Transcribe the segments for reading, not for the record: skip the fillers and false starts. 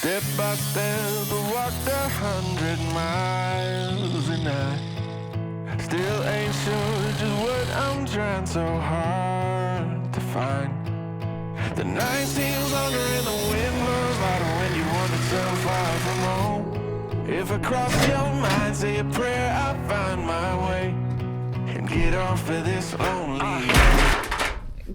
Step by step, I walked 100 miles and I still ain't sure just what I'm trying so hard to find. The night seems longer and the wind blows louder when you wander so far from home. If I cross your mind, say a prayer, I find my way and get off of this lonely.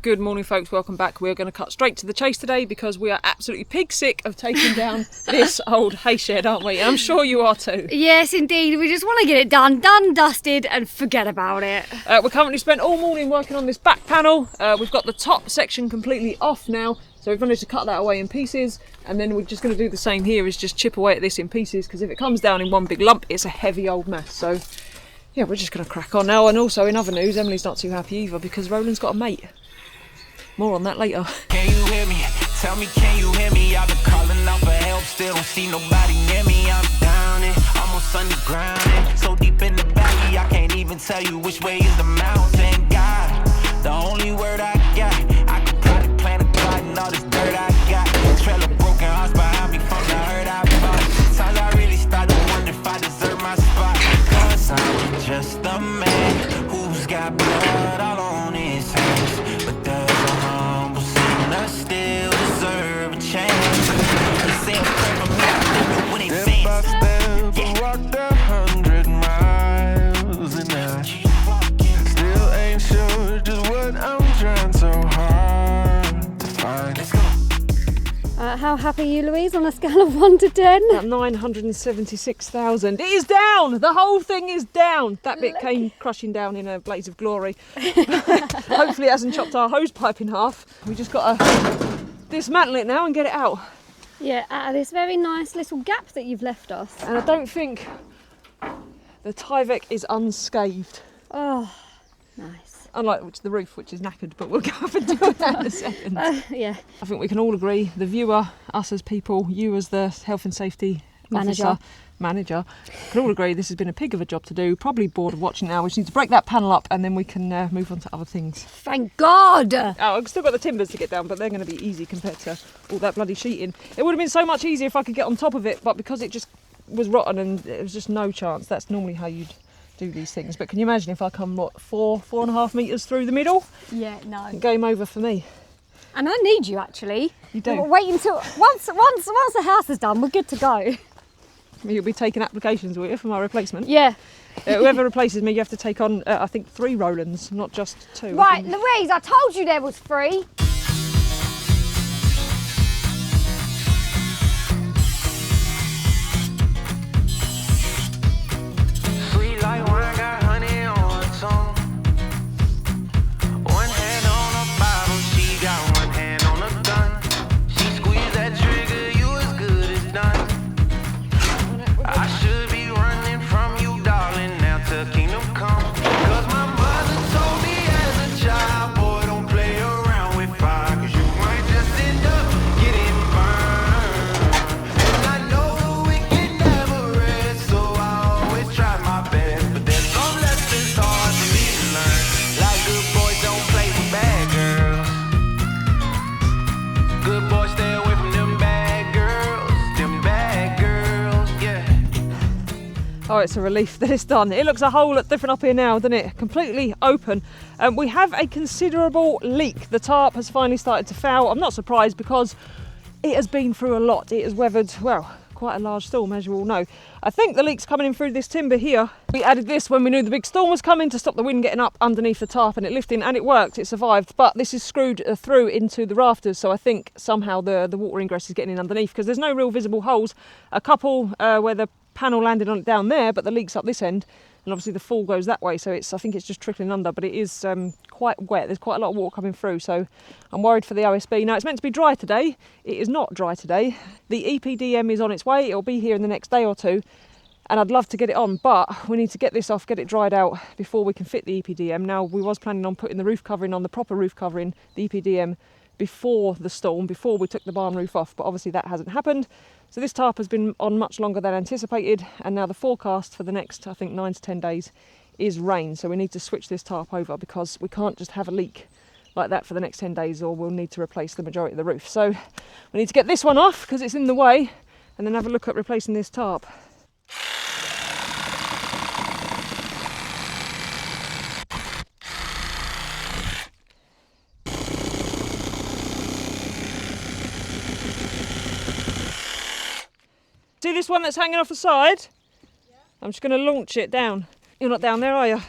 Good morning, folks. Welcome back. We're going to cut straight to the chase today because we are absolutely pig sick of taking down this old hay shed, aren't we? I'm sure you are too. Yes, indeed. We just want to get it done, dusted, and forget about it. We're currently spent all morning working on this back panel. We've got the top section completely off now, so we've managed to cut that away in pieces, and then we're just going to do the same here, is just chip away at this in pieces, because if it comes down in one big lump, it's a heavy old mess. So yeah, we're just going to crack on now. And also in other news, Emily's not too happy either because Roland's got a mate. More on that later. Can you hear me? Tell me, can you hear me? I've been calling out for help, still don't see nobody near me. I'm down it, almost underground, so deep in the valley, I can't even tell you which way is the mountain. God, the only word I got, I could probably plant a plot and all this dirt I got. Trail of broken hearts behind me from the hurt I fought. Times I really started to wonder if I deserve my spot. Cause I'm just a man who's got blood all on his hands, but does a humble sinner still deserve a chance? They say a prayer for me when they Step by step, I walked 100 miles and I still ain't sure just what I'm trying so hard to find. Let's go. How happy are you, Louise, on a scale of 1 to 10? At 976,000. It is down! The whole thing is down! That bit came crushing down in a blaze of glory. Hopefully it hasn't chopped our hose pipe in half. We just got to dismantle it now and get it out. Yeah, out of this very nice little gap that you've left us. And I don't think the Tyvek is unscathed. Oh, nice. Unlike the roof, which is knackered, but we'll go up and do that in a second. Yeah. I think we can all agree, the viewer, us as people, you as the health and safety manager, can all agree this has been a pig of a job to do. Probably bored of watching now. We just need to break that panel up and then we can move on to other things. Thank God! Oh, I've still got the timbers to get down, but they're going to be easy compared to all that bloody sheeting. It would have been so much easier if I could get on top of it, but because it just was rotten and it was just no chance. That's normally how you'd do these things. But can you imagine if I come, what, 4.5 metres through the middle? Yeah, no. Game over for me. And I need you, actually. You do? Wait until... Once the house is done, we're good to go. You'll be taking applications, will you, for my replacement? Yeah. Whoever replaces me, you have to take on, I think, 3 Rolands, not just 2. Right, Louise, I told you there was 3. Sweet like wine, got honey on her tongue. One hand on a bottle, she got one hand on a gun. She squeezed that trigger, you as good as done. I should be running from you, darling, now to kingdom come. Cause my mother told me as a child, boy, don't play around with fire, cause you might just end up getting burned. And I know it can never rest, so I always try my best. But there's some lessons hard for me to learn. Like good boys don't play with bad girls. Good boys stay away from them bad girls. Them bad girls, yeah. Oh, it's a relief that it's done. It looks a whole lot different up here now, doesn't it? Completely open. We have a considerable leak. The tarp has finally started to foul. I'm not surprised because it has been through a lot. It has weathered, well, quite a large storm, as you all know. I think the leak's coming in through this timber here. We added this when we knew the big storm was coming to stop the wind getting up underneath the tarp and it lifting, and it worked, it survived. But this is screwed through into the rafters, so I think somehow the water ingress is getting in underneath because there's no real visible holes. A couple where the panel landed on it down there, but the leak's up this end, and obviously the fall goes that way, so I think it's just trickling under, but it is quite wet. There's quite a lot of water coming through, so I'm worried for the OSB. Now, it's meant to be dry today. It is not dry today. The EPDM is on its way. It'll be here in the next day or two, and I'd love to get it on, but we need to get this off, get it dried out before we can fit the EPDM. Now, we was planning on putting the roof covering on, the proper roof covering, the EPDM, before the storm, before we took the barn roof off, but obviously that hasn't happened. So this tarp has been on much longer than anticipated, and now the forecast for the next, I think, 9 to 10 days is rain. So we need to switch this tarp over because we can't just have a leak like that for the next 10 days or we'll need to replace the majority of the roof. So we need to get this one off because it's in the way, and then have a look at replacing this tarp. See this one that's hanging off the side? Yeah. I'm just going to launch it down. You're not down there, are you?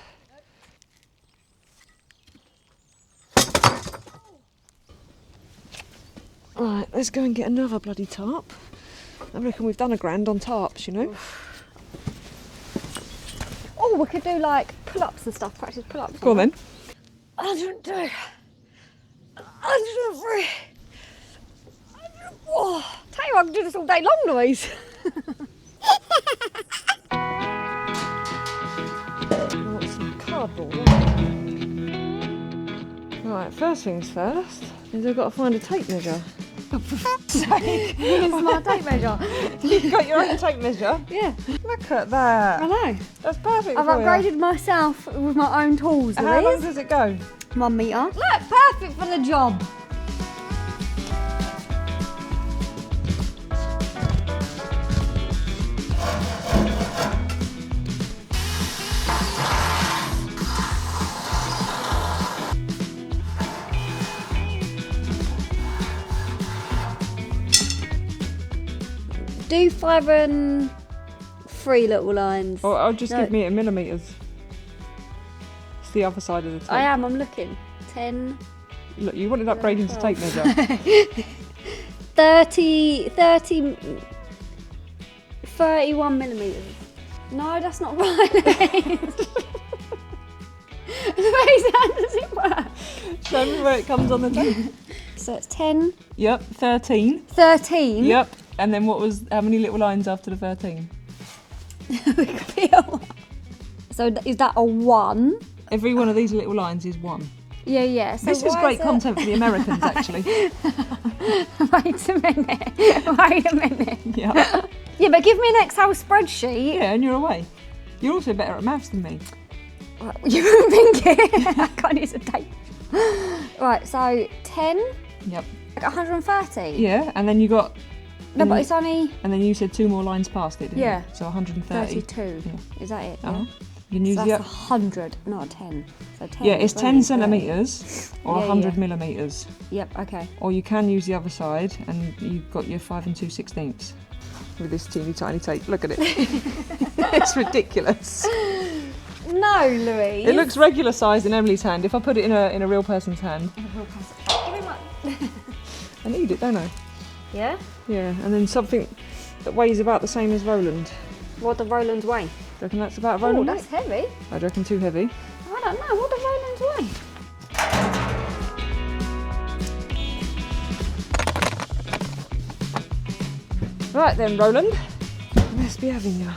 Right, let's go and get another bloody tarp. I reckon we've done £1,000 on tarps, you know. Oh, we could do like pull-ups and stuff, practice pull-ups. Go on then. 102, 103, 104. Tell you, I can do this all day long, Louise. I want some cardboard. Right, first things first is I've got to find a tape measure. Here's my tape measure. You've got your own tape measure? Yeah. Look at that. I know. That's perfect I've for you. upgraded myself with my own tools, And how long Louise. does it go? 1 metre. Look, perfect for the job. Do 5 and 3 little lines. Or I'll just No. give me it in millimetres. It's the other side of the tape. I am, I'm looking. 10, Look, you wanted upgrading to 12. tape measure. 31 millimetres. No, that's not right. The way how does it work? Show me where it comes on the tape. So it's 10, Yep, 13. 13. Yep. And then how many little lines after the 13? So is that a 1? Every one of these little lines is 1. Yeah, yeah. So This is why great it- content for the Americans, actually. Wait a minute. Wait a minute. Yeah. Yeah, but give me an Excel spreadsheet. Yeah, and you're away. You're also better at maths than me. You were thinking. I can't use a tape. Right, so 10, Yep. like 130. Yeah, and then you got... No, but it's only And then you said 2 more lines past it, didn't Yeah. you? So 130. 32. Yeah. Is that it? Uh-huh. Yeah. You can use So the... that's 100, not a 10. So 10. Yeah, it's 10 20, 30. centimetres or Yeah, 100 yeah. millimetres. Yep, okay. Or you can use the other side and you've got your 5 2/16 with this teeny tiny tape. Look at it. It's ridiculous. No, Louise. It looks regular size in Emily's hand. If I put it in a real person's hand, Give me my... I need it, don't I? Yeah? Yeah, and then something that weighs about the same as Roland. What the Roland weigh? Do you reckon that's about Oh, Roland? that's heavy. I reckon too heavy. I don't know. What the Roland weigh? Right then, Roland. Let's be having you.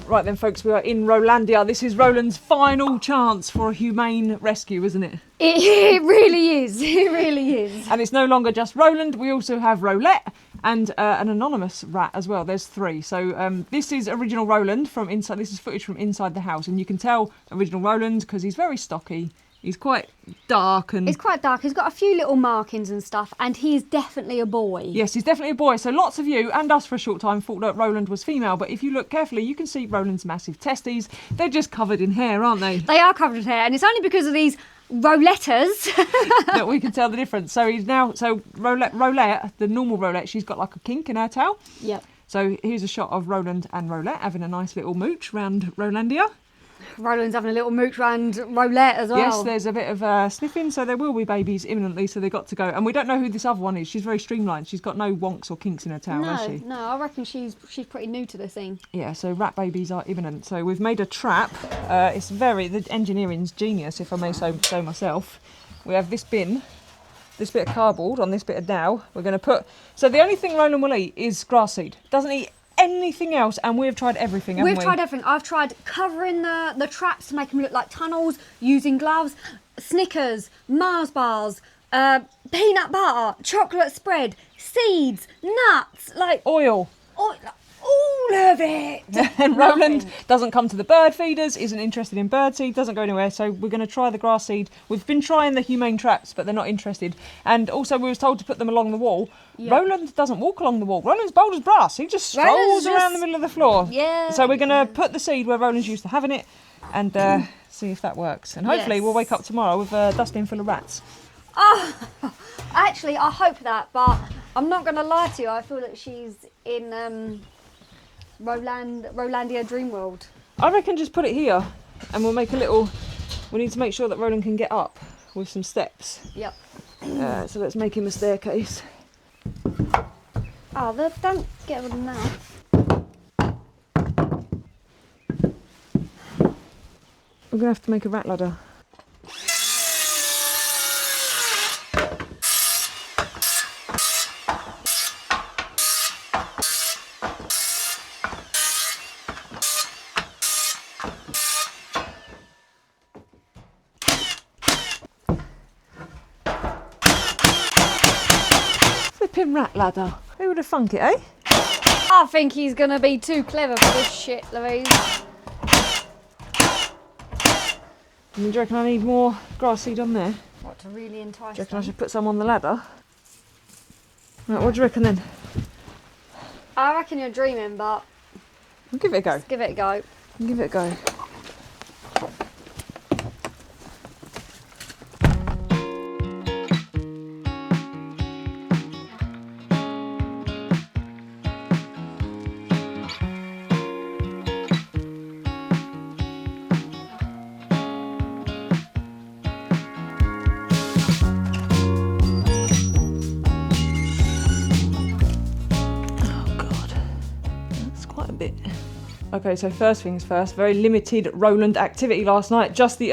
Right then, folks, we are in Rolandia. This is Roland's final chance for a humane rescue, isn't it? It really is. It really is. And it's no longer just Roland. We also have Rolette and an anonymous rat as well. There's 3. So this is original Roland from inside. This is footage from inside the house, and you can tell original Roland because he's very stocky. He's quite dark and... It's quite dark. He's got a few little markings and stuff, and he's definitely a boy. Yes, he's definitely a boy. So lots of you, and us for a short time, thought that Roland was female. But if you look carefully, you can see Roland's massive testes. They're just covered in hair, aren't they? They are covered in hair, and it's only because of these Rolettas. That we can tell the difference. So he's now... So Rolette, the normal Rolette, she's got like a kink in her tail. Yep. So here's a shot of Roland and Rolette having a nice little mooch round Rolandia. Roland's having a little mooch round Rolette as well. Yes, there's a bit of sniffing, so there will be babies imminently, so they've got to go. And we don't know who this other one is. She's very streamlined. She's got no wonks or kinks in her tail, has she? No, I reckon she's pretty new to the thing. Yeah, so rat babies are imminent. So we've made a trap. It's the engineering's genius, if I may so myself. We have this bin, this bit of cardboard on this bit of dowel. We're going to put... So the only thing Roland will eat is grass seed. Doesn't eat anything else, and we've tried everything, haven't we? We've tried everything. I've tried covering the traps to make them look like tunnels, using gloves, Snickers, Mars bars, peanut butter, chocolate spread, seeds, nuts, like Oil. all All of it. And Roland Nothing. doesn't come to the bird feeders, isn't interested in birdseed, doesn't go anywhere. So we're going to try the grass seed. We've been trying the humane traps, but they're not interested. And also we was told to put them along the wall. Yeah. Roland doesn't walk along the wall. Roland's bold as brass. He just strolls Roland's around just- the middle of the floor. Yeah. So we're going to put the seed where Roland's used to having it and see if that works. And hopefully Yes. we'll wake up tomorrow with a dustbin full of rats. Oh, actually, I hope that, but I'm not going to lie to you. I feel that she's in Rolandia Dream World. I reckon just put it here and we'll make a little... We need to make sure that Roland can get up with some steps. Yep. So let's make him a staircase. Oh, don't get rid of them now. We're going to have to make a rat ladder. Flipping rat ladder. Who would have thunk it, eh? I think he's going to be too clever for this shit, Louise. Do you reckon I need more grass seed on there? Do What, to really entice you reckon I them? should put some on the ladder? Right, what do you reckon then? I reckon you're dreaming, but We'll give it a go. give it a go. Give it a go. Okay, so first things first, very limited Roland activity last night. Just the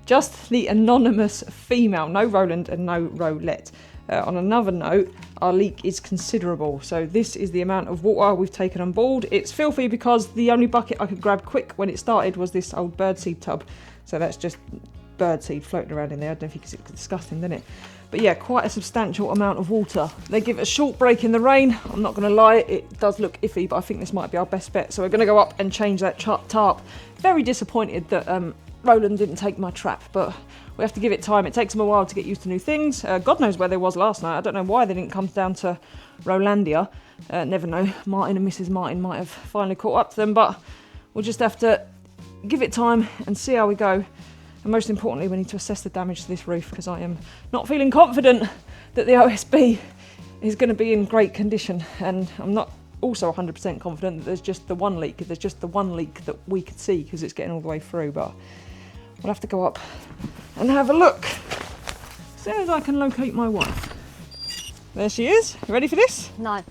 just the anonymous female. No Roland and no Rolette. On another note, our leak is considerable. So this is the amount of water we've taken on board. It's filthy because the only bucket I could grab quick when it started was this old birdseed tub. So that's just birdseed floating around in there. I don't think it's disgusting, doesn't it? But yeah, quite a substantial amount of water. They give a short break in the rain. I'm not going to lie, it does look iffy, but I think this might be our best bet. So we're going to go up and change that tarp. Very disappointed that Roland didn't take my trap, but we have to give it time. It takes them a while to get used to new things. God knows where they was last night. I don't know why they didn't come down to Rolandia. Never know. Martin and Mrs. Martin might have finally caught up to them, but we'll just have to give it time and see how we go. And most importantly, we need to assess the damage to this roof because I am not feeling confident that the OSB is going to be in great condition. And I'm not also 100% confident that there's just the one leak. There's just the one leak that we could see because it's getting all the way through. But we'll have to go up and have a look as soon as I can locate my wife. There she is. You ready for this? No.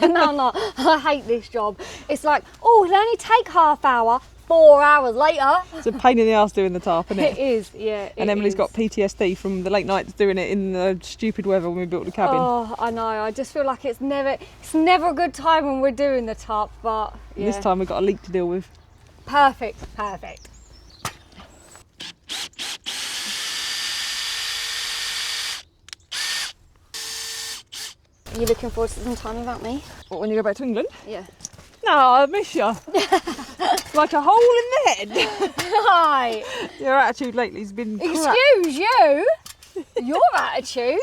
No, I'm not. I hate this job. It's like, oh, it'll only take half hour. 4 hours later. It's a pain in the arse doing the tarp, isn't it? It is, yeah. And Emily's got PTSD from the late nights doing it in the stupid weather when we built the cabin. Oh, I know. I just feel like it's never a good time when we're doing the tarp, but yeah. This time we've got a leak to deal with. Perfect. Are you looking forward to some time without me? What, when you go back to England? Yeah. No, I miss you. Like a hole in the head. Hi. Your attitude lately has been crap. Excuse you. Your attitude.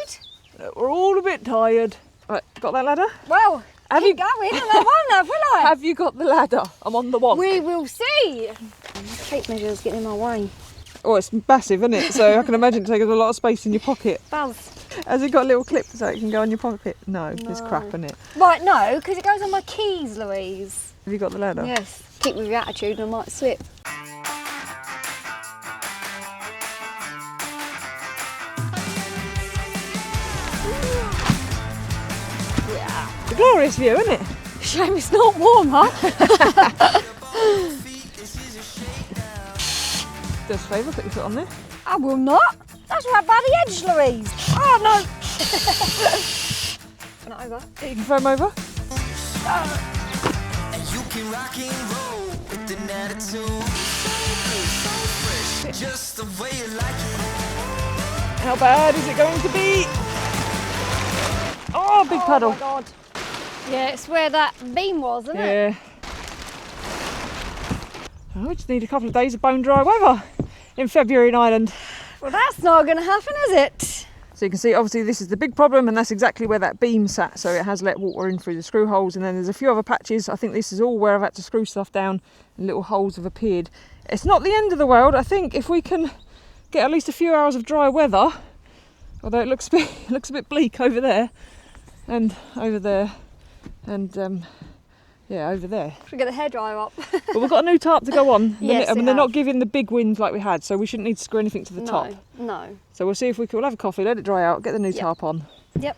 We're all a bit tired. Right, got that ladder? Well, Have keep you- going and I won't have, will I? Have you got the ladder? I'm on the one. We will see. My tape measure's getting in my way. Oh, it's massive, isn't it? So I can imagine it taking a lot of space in your pocket. Buzz. Has it got a little clip so it can go in your pocket? No, it's crap, isn't it? Right, no, because it goes on my keys, Louise. Have you got the ladder? Yes. Keep with your attitude and I might slip. It's a glorious view, isn't it? Shame it's not warm, huh? Do us a favour, put your foot on there. I will not. That's right by the edge, Louise. Oh, no. Not over. You can throw them over. And you can rock and roll with an attitude. Just the way you like it. How bad is it going to be? Oh, big Oh, puddle. my God. Yeah, it's where that beam was, isn't it? Yeah. Oh, we just need a couple of days of bone dry weather in February in Ireland. Well, that's not going to happen, is it? So you can see, obviously this is the big problem, and that's exactly where that beam sat, so it has let water in through the screw holes, and then there's a few other patches. I think this is all where I've had to screw stuff down and little holes have appeared. It's not the end of the world. I think if we can get at least a few hours of dry weather, although it looks a bit bleak over there and over there and yeah, over there. Should we get the hairdryer up? But we've got a new tarp to go on. Yes, I mean, we they're not have. giving the big wind like we had, so we shouldn't need to screw anything to the top. No. So we'll see if we'll have a coffee, let it dry out, get the new Yep. tarp on, Yep.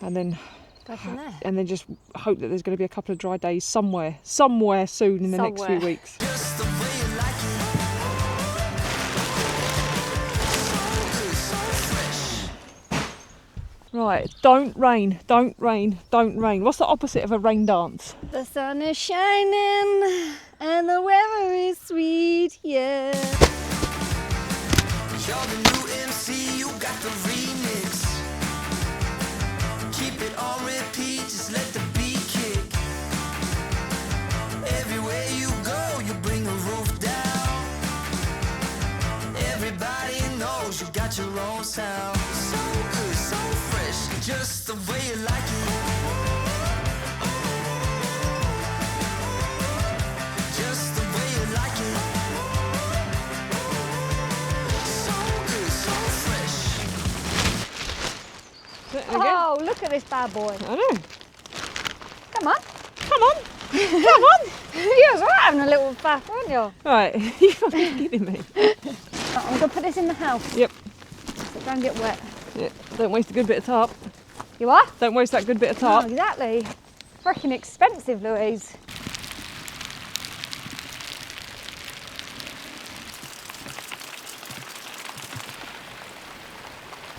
and then Go from there. just hope that there's going to be a couple of dry days somewhere soon in the next few Somewhere. weeks. Just the way you like it. So fresh. Right, don't rain. What's the opposite of a rain dance? The sun is shining and the weather is sweet, yeah. You're the new MC, you got the remix. Keep it on repeat, just let the beat kick. Everywhere you go, you bring the roof down. Everybody knows you got your own sound. So good, so fresh, just the way you like it. Just the way you like it. So good, so fresh. There we go. Oh, look at this bad boy. I know. Come on. Come on. Come on. You was right having a little bath, weren't you? Right, you're kidding me. Right, I'm going to put this in the house. Yep. So it don't get wet. Yeah, don't waste a good bit of tarp. You are? Don't waste that good bit of Oh, tarp. exactly. Freaking expensive, Louise.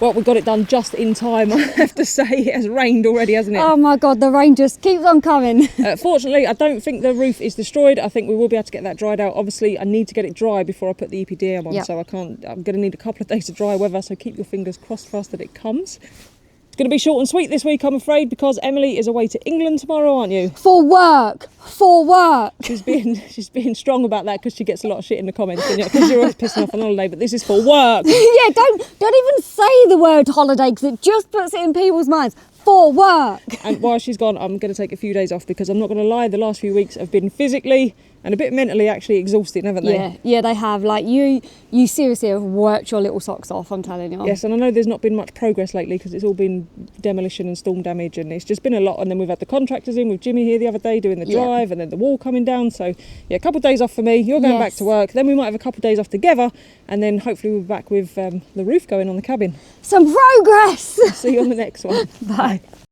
Well, we got it done just in time, I have to say. It has rained already, hasn't it? Oh my God, the rain just keeps on coming. Fortunately, I don't think the roof is destroyed. I think we will be able to get that dried out. Obviously, I need to get it dry before I put the EPDM on, Yep. so I'm going to need a couple of days of dry weather, so keep your fingers crossed for us that it comes. It's going to be short and sweet this week, I'm afraid, because Emily is away to England tomorrow, aren't you? For work. She's being strong about that because she gets a lot of shit in the comments, because you're always pissing off on holiday, but this is for work. Yeah, don't even say the word holiday because it just puts it in people's minds. For work. And while she's gone, I'm going to take a few days off because I'm not going to lie, the last few weeks have been physically and a bit mentally actually exhausting, haven't they? Yeah, they have. Like you seriously have worked your little socks off, I'm telling you. Yes, and I know there's not been much progress lately because it's all been demolition and storm damage, and it's just been a lot. And then we've had the contractors in with Jimmy here the other day doing the Yeah. drive, and then the wall coming down. So yeah, a couple of days off for me. You're going back Yes. to work. Then we might have a couple of days off together, and then hopefully we'll be back with the roof going on the cabin. Some progress. See you on the next one. Bye.